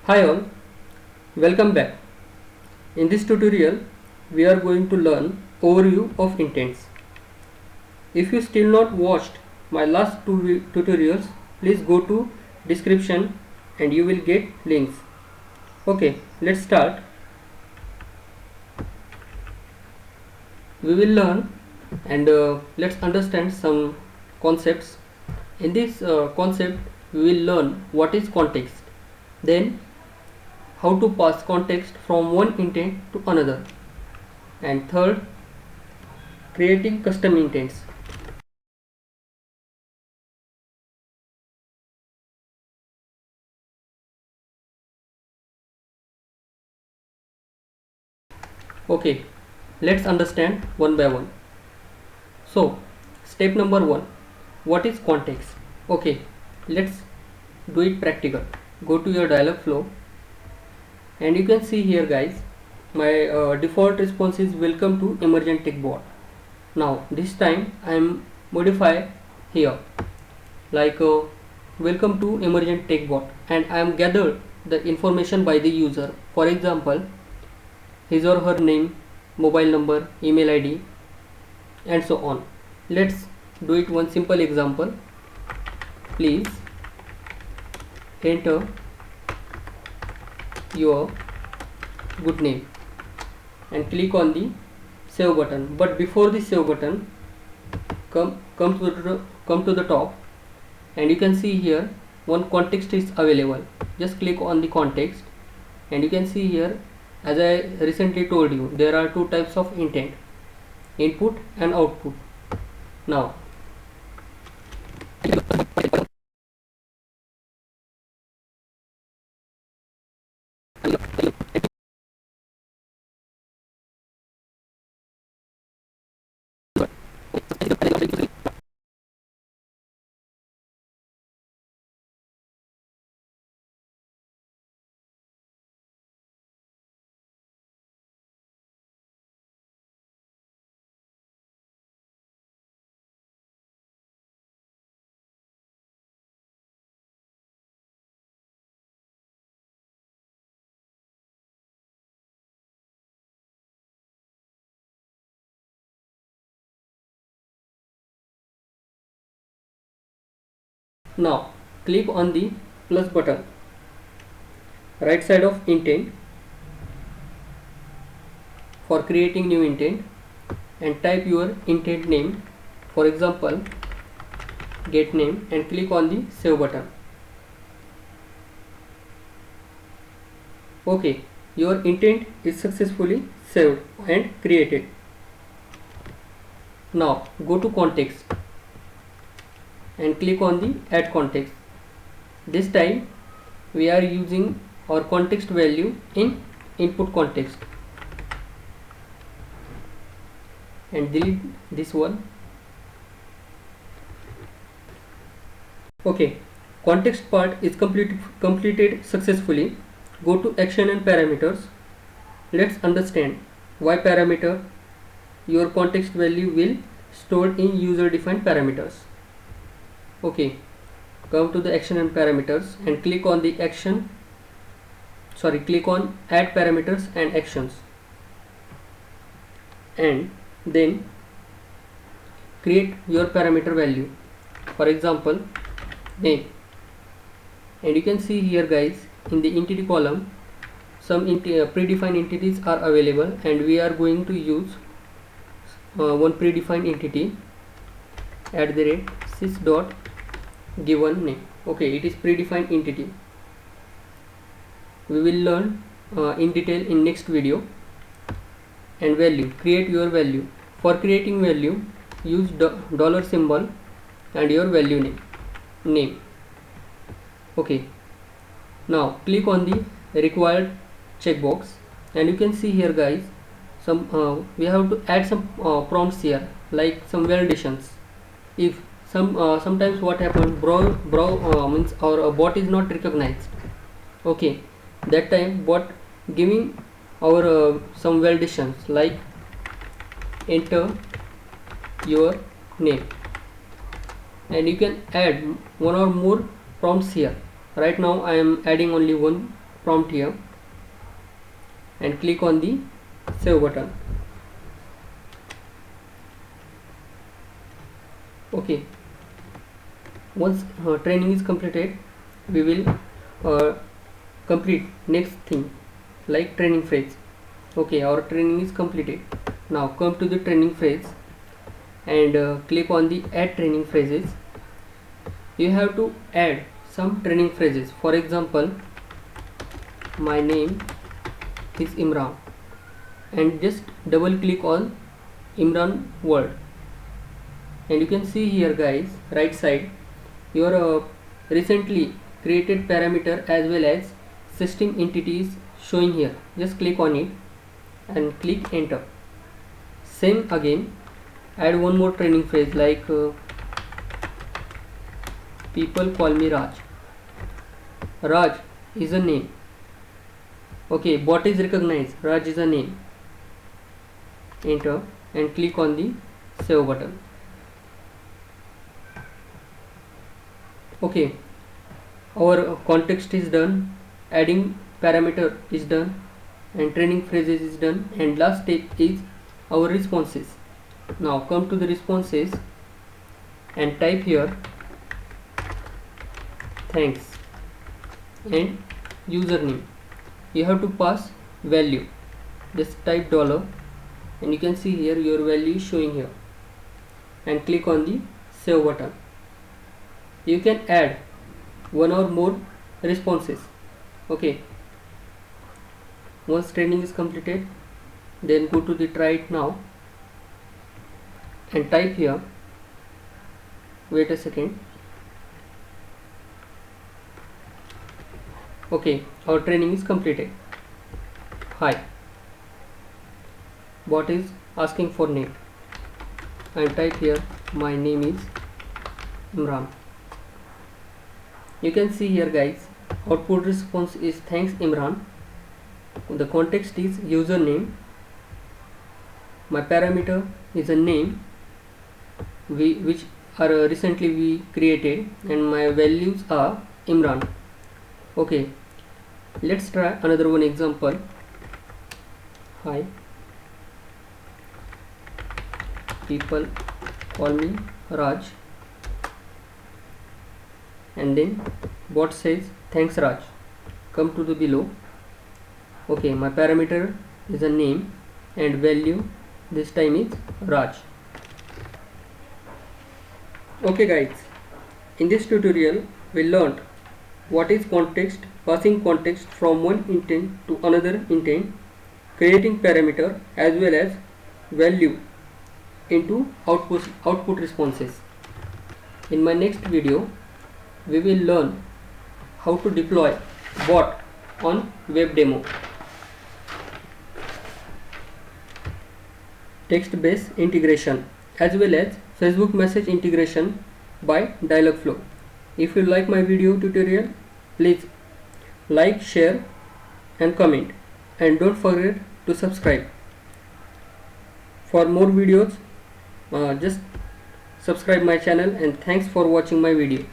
Hi all, welcome back. In this tutorial, we are going to learn overview of intents. If you still not watched my last two tutorials, please go to description and you will get links. Okay, let's start. We will learn and let's understand some concepts. In this concept, we will learn what is context, then how to pass context from one intent to another, and third, creating custom intents. Okay, let's understand one by one. So, step number one, what is context? Okay, let's do it practical. Go to your dialog flow, and you can see here, guys, my default response is welcome to emergent tech bot. Now, this time I am modify here like welcome to emergent tech bot, and I am gathered the information by the user. For example, his or her name, mobile number, email ID, and so on. Let's do it one simple example. Please enter your good name and click on the save button. But before the save button, come to the top, and you can see here one context is available. Just click on the context, and you can see here, as I recently told you, there are two types of intent, input and output. Now now click on the plus button right side of intent for creating new intent, and type your intent name, for example get name, and click on the save button. Okay, your intent is successfully saved and created. Now go to context and click on the add context. This time we are using our context value in input context, and delete this one. Okay, context part is completed successfully. Go to action and parameters. Let's understand why parameter. Your context value will stored in user defined parameters. Okay, come to the action and parameters and click on the click on add parameters and actions, and then create your parameter value, for example name. And you can see here, guys, in the entity column some predefined entities are available, and we are going to use one predefined entity @sys dot given name. Okay, it is predefined entity. We will learn in detail in next video. And value, create your value. For creating value, use dollar symbol and your value name. Okay, now click on the required checkbox, and you can see here, guys, some we have to add some prompts here, like some validations. If sometimes what happens, means our bot is not recognized. Okay, that time bot giving our some validations like enter your name, and you can add one or more prompts here. Right now I am adding only one prompt here and click on the save button. Okay, once training is completed, we will complete next thing like training phrase. Okay, our training is completed. Now come to the training phrase and click on the add training phrases. You have to add some training phrases. For example, my name is Imran, and just double click on Imran word, and you can see here guys, right side, your recently created parameter as well as system entities showing here. Just click on it and click enter. Same again, add one more training phrase like people call me Raj. Raj is a name. Okay, bot is recognized, Raj is a name. Enter and click on the save button. Okay, our context is done, adding parameter is done, and training phrases is done, and last step is our responses. Now come to the responses and type here thanks and username. You have to pass value. Just type $, and you can see here your value is showing here, and click on the save button. You can add one or more responses. Okay, once training is completed, then go to the try it now and type here, wait a second. Okay, our training is completed. Hi, bot is asking for name, and type here my name is Imran. You can see here guys, output response is thanks Imran. The context is username. My parameter is a name which are recently we created, and my values are Imran. Okay, let's try another one example. Hi, people call me Raj, and then bot says thanks Raj. Come to the below. Okay, my parameter is a name and value this time is Raj. Okay guys, in this tutorial we learned what is context, passing context from one intent to another intent, creating parameter as well as value into output responses. In my next video we will learn how to deploy bot on web demo, text-based integration as well as Facebook message integration by Dialogflow. If you like my video tutorial, please like, share and comment, and don't forget to subscribe. For more videos, just subscribe my channel, and thanks for watching my video.